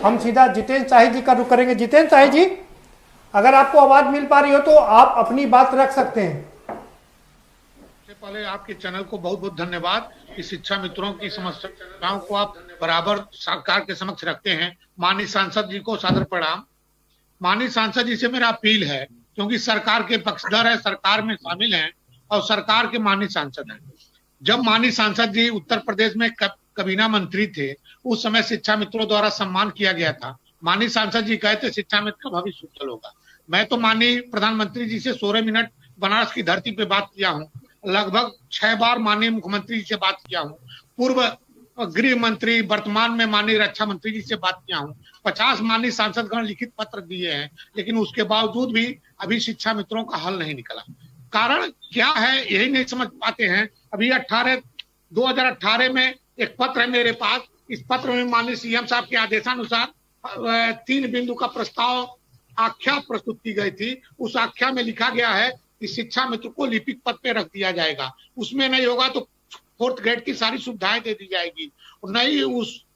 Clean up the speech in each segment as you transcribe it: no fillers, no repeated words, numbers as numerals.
हम सीधा जितेंद्र शाही जी का रुख करेंगे। जितेंद्र शाही जी, अगर आपको आवाज मिल पा रही हो तो आप अपनी बात रख सकते हैं। सबसे पहले आपके चैनल को बहुत बहुत धन्यवाद कि शिक्षा मित्रों की समस्याओं को आप बराबर सरकार के समक्ष रखते हैं। माननीय सांसद जी को सादर प्रणाम। माननीय सांसद जी से मेरा अपील है, क्योंकि सरकार के पक्षधर है, सरकार में शामिल हैं और सरकार के माननीय सांसद हैं। जब माननीय सांसद जी उत्तर प्रदेश में कबीना मंत्री थे, उस समय शिक्षा मित्रों द्वारा सम्मान किया गया था। माननीय सांसद जी कहते शिक्षा मित्र का भविष्य उज्जवल होगा। मैं तो माननीय प्रधानमंत्री जी से 16 मिनट बनारस की धरती पे बात किया हूँ, लगभग 6 बार माननीय मुख्यमंत्री जी से बात किया हूँ, पूर्व गृह मंत्री, वर्तमान में माननीय रक्षा मंत्री जी से बात किया हूँ, 50 माननीय सांसदगण लिखित पत्र दिए हैं, लेकिन उसके बावजूद भी अभी शिक्षा मित्रों का हल नहीं निकला। कारण क्या है यही नहीं समझ पाते हैं। अभी 2018 में एक पत्र है मेरे पास। इस पत्र में माननीय सीएम साहब के आदेशानुसार 3 बिंदु का प्रस्ताव आख्या प्रस्तुत की गई थी। उस आख्या में लिखा गया है कि शिक्षा मित्र को लिपिक पद पे रख दिया जाएगा, उसमें नहीं होगा तो 4th ग्रेड की सारी सुविधाएं दे दी जाएगी, और नहीं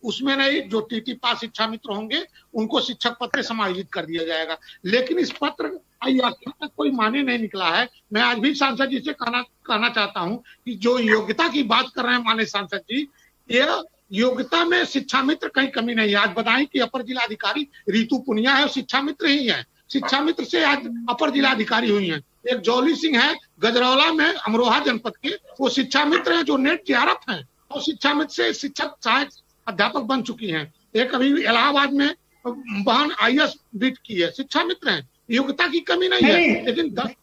उसमें नहीं, जो टीटी पास शिक्षा मित्र होंगे उनको शिक्षक पद पे समायोजित कर दिया जाएगा। लेकिन इस पत्र आख्या तक कोई माने नहीं निकला है। मैं आज भी सांसद जी से कहना चाहता हूं कि जो योग्यता की बात कर रहे हैं माननीय सांसद जी, यह योग्यता में शिक्षा मित्र कहीं कमी नहीं है। आज बताएं कि अपर जिलाधिकारी रीतू पुनिया है, शिक्षा मित्र ही है। शिक्षा मित्र से आज अपर जिलाधिकारी हुई हैं। एक जौली सिंह है गजरौला में, अमरोहा जनपद के, वो शिक्षा मित्र हैं जो नेट जेआरएफ हैं और शिक्षा मित्र से शिक्षक सहायक अध्यापक बन चुकी हैं। एक अभी इलाहाबाद में बहन आईएएस बीट की है, शिक्षा मित्र हैं। योग्यता की कमी नहीं है, लेकिन 10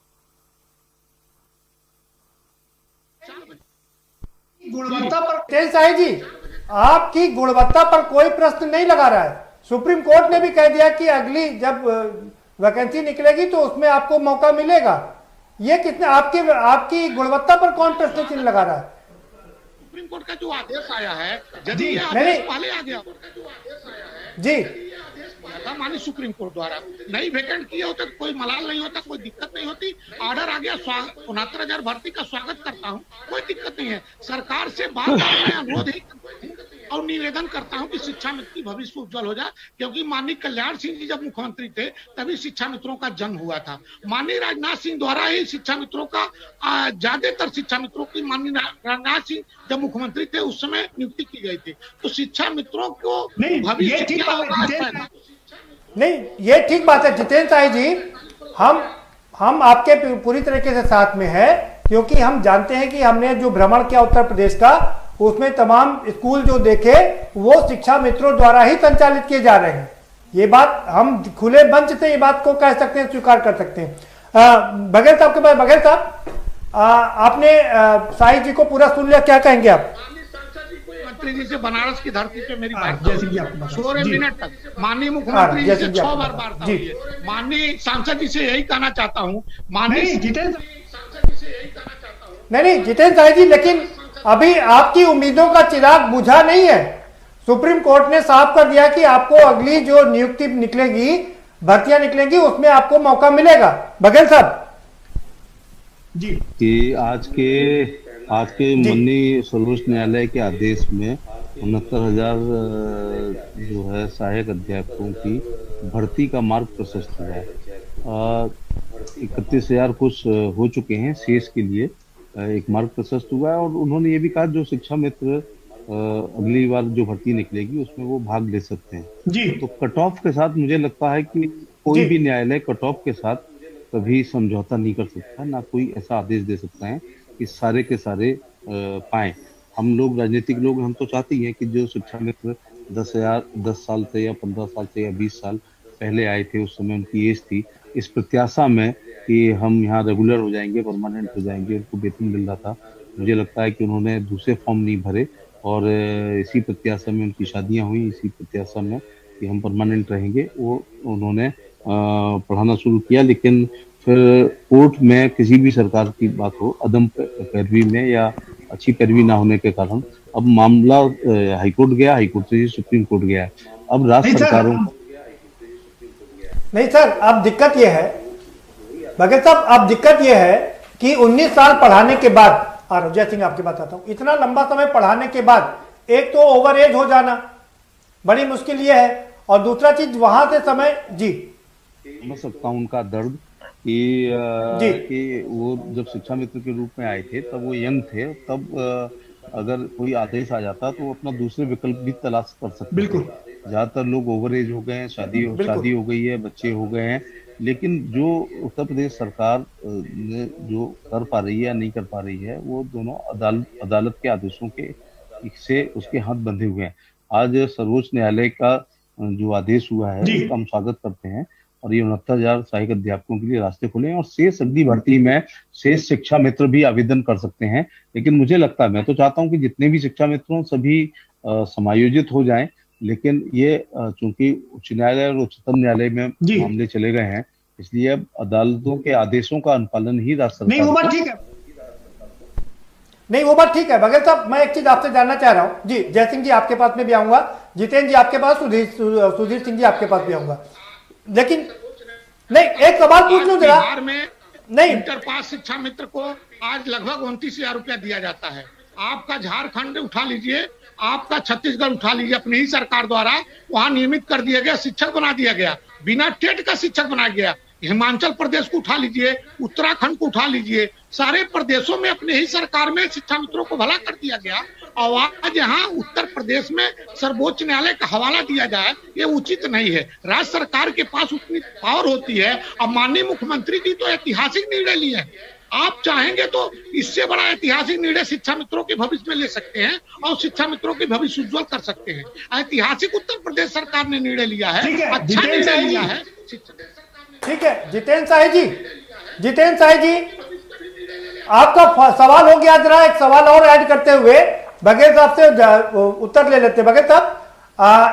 गुणवत्ता पर जितेंद्र शाही जी, आपकी गुणवत्ता पर कोई प्रश्न नहीं लगा रहा है। सुप्रीम कोर्ट ने भी कह दिया कि अगली जब वैकेंसी निकलेगी तो उसमें आपको मौका मिलेगा। ये कितने आपकी गुणवत्ता पर कौन प्रश्न चिन्ह लगा रहा है? सुप्रीम कोर्ट का जो आदेश आया है, यदि ये आदेश पहले आ गया जी, माननीय सुप्रीम कोर्ट द्वारा नहीं वैकेंट किए होते तो कोई मलाल नहीं होता, कोई दिक्कत नहीं होती। ऑर्डर आ गया, 69,000 भर्ती का स्वागत करता हूँ, कोई दिक्कत नहीं है। सरकार से बार बार मैं अनुरोध ही और निवेदन करता हूं कि शिक्षा मित्र की भविष्य उज्जवल हो जाए, क्योंकि माननीय कल्याण सिंह जी जब मुख्यमंत्री थे तभी शिक्षा मित्रों का जन्म हुआ था। माननीय राजनाथ सिंह द्वारा ही शिक्षा मित्रों का ज्यादातर शिक्षा मित्रों की माननीय राजनाथ सिंह जब मुख्यमंत्री थे उस समय नियुक्ति की गई थी। तो शिक्षा मित्रों को भविष्य क्या होगा? नहीं, ये ठीक बात है जितेंद्र शाही जी, हम आपके पूरी तरीके से साथ में है, क्योंकि हम जानते हैं कि हमने जो भ्रमण किया उत्तर प्रदेश का, उसमें तमाम स्कूल जो देखे वो शिक्षा मित्रों द्वारा ही संचालित किए जा रहे हैं। ये बात हम खुले मंच से ये बात को कह सकते हैं, स्वीकार कर सकते हैं। बघेल साहब के पास, बघेल साहब, आपने शाही जी को पूरा सुन लिया, क्या कहेंगे आप? मंत्री जी से बनारस की धरती पे मेरी बात 16 मिनट तक माननीय मुख्यमंत्री जी से 6 बार वार्ता हुई है। माननीय सांसद जी से यही कहना चाहता हूँ, माननीय जितेंद्र सांसद जी से यही कहना चाहता हूँ। नहीं जितेंद्र शाही जी, लेकिन अभी आपकी उम्मीदों का चिराग बुझा नहीं है। सुप्रीम कोर्ट ने साफ कर दिया कि आपको अगली जो नियुक्ति निकलेगी, भर्तियां निकलेंगी, उसमें आपको मौका मिलेगा। बघेल साहब जी, कि आज के माननीय सर्वोच्च न्यायालय के आदेश में 69,000 जो है सहायक अध्यापकों की भर्ती का मार्ग प्रशस्त हुआ है। 31,000 कुछ हो चुके हैं, शेष के लिए एक मार्ग प्रशस्त हुआ है। और उन्होंने ये भी कहा जो शिक्षा मित्र अगली बार जो भर्ती निकलेगी उसमें वो भाग ले सकते हैं जी। तो कट ऑफ के साथ मुझे लगता है कि कोई भी न्यायालय कट ऑफ के साथ कभी समझौता नहीं कर सकता, ना कोई ऐसा आदेश दे सकता है कि सारे के सारे पाए। हम लोग राजनीतिक लोग, हम तो चाहते ही हैं कि जो शिक्षा मित्र 10 साल से या 15 साल से या 20 साल पहले आए थे, उस समय उनकी एज थी, इस प्रत्याशा में कि हम यहाँ रेगुलर हो जाएंगे, परमानेंट हो जाएंगे, उनको वेतन मिल रहा था। मुझे लगता है कि उन्होंने दूसरे फॉर्म नहीं भरे और इसी प्रत्याशा में उनकी शादियां हुई, इसी प्रत्याशा में कि हम परमानेंट रहेंगे, वो उन्होंने पढ़ाना शुरू किया। लेकिन फिर कोर्ट में किसी भी सरकार की बात हो, अदम पैरवी में या अच्छी पैरवी ना होने के कारण अब मामला हाईकोर्ट गया, हाईकोर्ट से सुप्रीम कोर्ट गया। अब राज्य सरकारों नहीं सर, अब दिक्कत यह है बघेल साहब, अब दिक्कत यह है कि 19 साल पढ़ाने के बाद, जय सिंह आपकी बात आता हूं, इतना लंबा समय पढ़ाने के बाद एक तो ओवर एज हो जाना बड़ी मुश्किल यह है, और दूसरा चीज वहां से समय जी समझ सकता हूँ उनका दर्द कि वो जब शिक्षा मित्र के रूप में आए थे तब वो यंग थे, तब अगर कोई आदेश आ जाता तो वो अपना दूसरे विकल्प भी तलाश कर सकते थे। ज्यादातर लोग ओवर एज हो गए हैं, शादी हो गई है, बच्चे हो गए हैं, लेकिन जो उत्तर प्रदेश सरकार ने जो कर पा रही है या नहीं कर पा रही है, वो दोनों अदालत के आदेशों के से उसके हाथ बंधे हुए हैं। आज सर्वोच्च न्यायालय का जो आदेश हुआ है उसका हम स्वागत करते हैं और ये 69,000 सहायक अध्यापकों के लिए रास्ते खुले हैं और शेष अगली भर्ती में शेष शिक्षा मित्र भी आवेदन कर सकते हैं। लेकिन मुझे लगता है, मैं तो चाहता हूं कि जितने भी शिक्षा मित्र हों सभी समायोजित हो जाएं, लेकिन ये चूंकि उच्च न्यायालय और उच्चतम न्यायालय में मामले चले गए हैं, इसलिए अब अदालतों के आदेशों का अनुपालन ही राज्य सरकार। नहीं वो बात ठीक है, नहीं वो बात ठीक है। बघेल साहब, मैं एक चीज आपसे जानना चाह रहा हूँ जी। जय सिंह जी आपके पास में भी आऊंगा, जितेंद्र जी आपके पास, सुधीर सिंह जी आपके पास भी आऊंगा, लेकिन नहीं एक सवाल पूछ लूं जरा। बिहार में नहीं इंटर पास शिक्षा मित्र को आज लगभग 29,000 रुपया दिया जाता है। आपका झारखंड उठा लीजिए, आपका छत्तीसगढ़ उठा लीजिए, अपनी ही सरकार द्वारा वहां नियमित कर दिया गया, शिक्षक बना दिया गया, बिना टेट का शिक्षक बनाया गया। हिमाचल प्रदेश को उठा लीजिए, उत्तराखंड को उठा लीजिए, सारे प्रदेशों में अपने ही सरकार में शिक्षा मित्रों को भला कर दिया गया। और आज यहाँ उत्तर प्रदेश में सर्वोच्च न्यायालय का हवाला दिया जाए, ये उचित नहीं है। राज्य सरकार के पास उतनी पावर होती है। अब माननीय मुख्यमंत्री जी तो ऐतिहासिक निर्णय लिए हैं, आप चाहेंगे तो इससे बड़ा ऐतिहासिक निर्णय शिक्षा मित्रों के भविष्य में ले सकते हैं और शिक्षा मित्रों के भविष्य उज्जवल कर सकते हैं। ऐतिहासिक उत्तर प्रदेश सरकार ने निर्णय लिया है, अच्छा निर्णय लिया है। ठीक है जितेंद्र साही जी, आपका सवाल हो गया। जरा एक सवाल और ऐड करते हुए बघेल साहब से उत्तर ले लेते। बघेल साहब,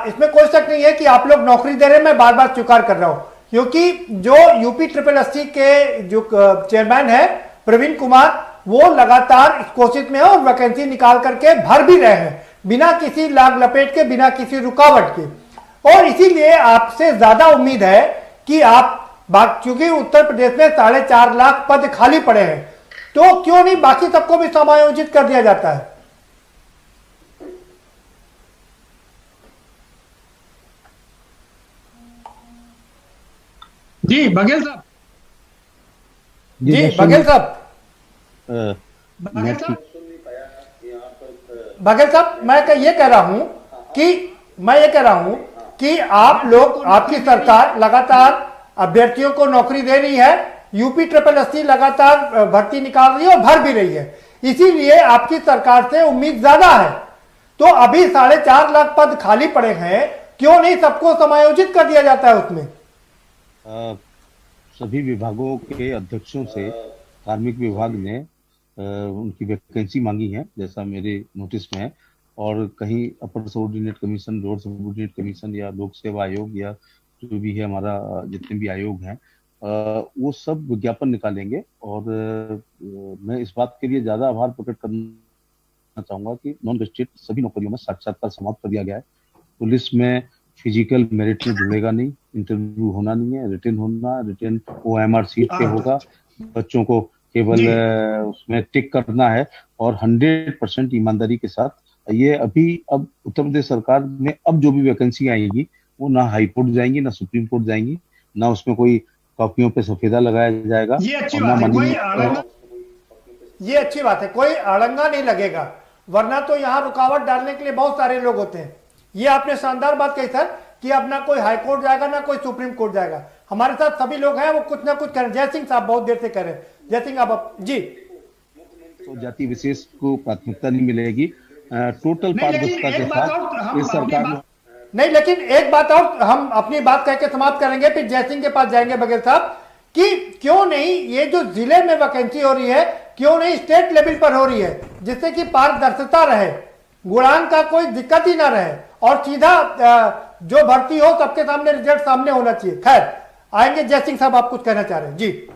इसमें कोई शक नहीं है कि आप लोग नौकरी दे रहे हैं, मैं बार बार स्वीकार कर रहा हूं, क्योंकि जो यूपी SSSC के जो चेयरमैन है प्रवीण कुमार, वो लगातार इस कोशिश में है और वैकेंसी निकाल करके भर भी रहे हैं बिना किसी लाग लपेट के, बिना किसी रुकावट के। और इसीलिए आपसे ज्यादा उम्मीद है कि आप, क्योंकि उत्तर प्रदेश में 4.5 लाख पद खाली पड़े हैं, तो क्यों नहीं बाकी सबको भी समायोजित कर दिया जाता है। जी बघेल साहब, मैं ये कह रहा हूं कि आप लोग, आपकी सरकार लगातार अभ्यर्थियों को नौकरी दे रही है, यूपी SSSC लगातार भर्ती निकाल रही है और भर भी रही है, इसीलिए आपकी सरकार से उम्मीद ज्यादा है। तो अभी 4.5 लाख पद खाली पड़े हैं, क्यों नहीं सबको समायोजित कर दिया जाता है उसमें। सभी विभागों के अध्यक्षों से कार्मिक विभाग ने उनकी वैकेंसी मांगी है, जैसा मेरे नोटिस में है, और कहीं upper subordinate commission, lower subordinate commission या लोक सेवा आयोग या जो भी है हमारा, जितने भी आयोग हैं, वो सब विज्ञापन निकालेंगे। और मैं इस बात के लिए ज्यादा आभार प्रकट करना चाहूंगा कि नॉन गजेटेड सभी नौकरियों में साक्षात्कार समाप्त कर दिया गया है। पुलिस में फिजिकल मेरिट में जुड़ेगा नहीं, इंटरव्यू होना नहीं है, रिटन होना, रिटन OMR सीट पे होगा, बच्चों को केवल उसमें टिक करना है और 100% ईमानदारी के साथ। ये अब उत्तर प्रदेश सरकार में अब जो भी वैकेंसी आएगी वो ना हाई कोर्ट जाएंगी, ना सुप्रीम कोर्ट जाएंगी, ना उसमें कोई कॉपियों पे सफेदा लगाया जाएगा। ये अच्छी बात है, कोई अड़ंगा नहीं लगेगा, वरना तो यहाँ रुकावट डालने के लिए बहुत सारे लोग होते हैं। ये आपने शानदार बात कही सर कि अब ना कोई हाई कोर्ट जाएगा, ना कोई सुप्रीम कोर्ट जाएगा। हमारे साथ सभी लोग हैं, वो कुछ ना कुछ कर रहे हैं। जय सिंह साहब बहुत देर से कह रहे हैं। जय सिंह आप जी। तो जाति विशेष को प्राथमिकता नहीं मिलेगी, टोटल पारदर्शिता के साथ इस सरकार में नहीं। लेकिन एक बात और हम अपनी बात कह के समाप्त करेंगे, फिर जय सिंह के पास जाएंगे बघेल साहब, कि क्यों नहीं ये जो जिले में वैकेंसी हो रही है, क्यों नहीं स्टेट लेवल पर हो रही है, जिससे कि पारदर्शिता रहे, गुणांक का कोई दिक्कत ही ना रहे और सीधा जो भर्ती हो सबके सामने रिजल्ट सामने होना चाहिए। खैर आएंगे, जय सिंह साहब आप कुछ कहना चाह रहे हैं जी।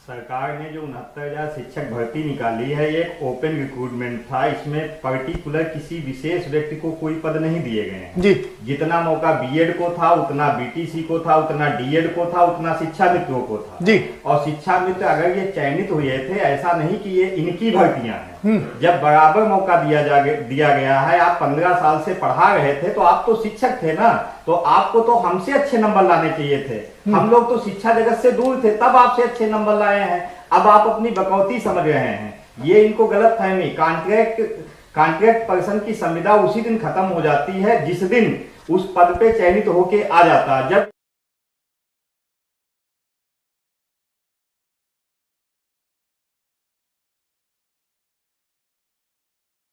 सरकार ने जो 69,000 शिक्षक भर्ती निकाली है, ये एक ओपन रिक्रूटमेंट था, इसमें पर्टिकुलर किसी विशेष व्यक्ति को कोई पद नहीं दिए गए हैं जी। जितना मौका बीएड को था, उतना बीटीसी को था, उतना डीएड को था, उतना शिक्षा मित्रों को था जी। और शिक्षा मित्र अगर ये चयनित हुए थे, ऐसा नहीं कि ये इनकी भर्तियां हैं, जब बराबर मौका दिया गया है। आप 15 साल से पढ़ा रहे थे तो आप तो शिक्षक थे ना, तो आपको तो हमसे अच्छे नंबर लाने चाहिए थे। हम लोग तो शिक्षा जगत से दूर थे, तब आपसे अच्छे नंबर लाए हैं। अब आप अपनी बकौती समझ रहे हैं, ये इनको गलत फहमी। कॉन्ट्रैक्ट पर्सन की संविदा उसी दिन खत्म हो जाती है जिस दिन उस पद पे चयनित होके आ जाता है। जब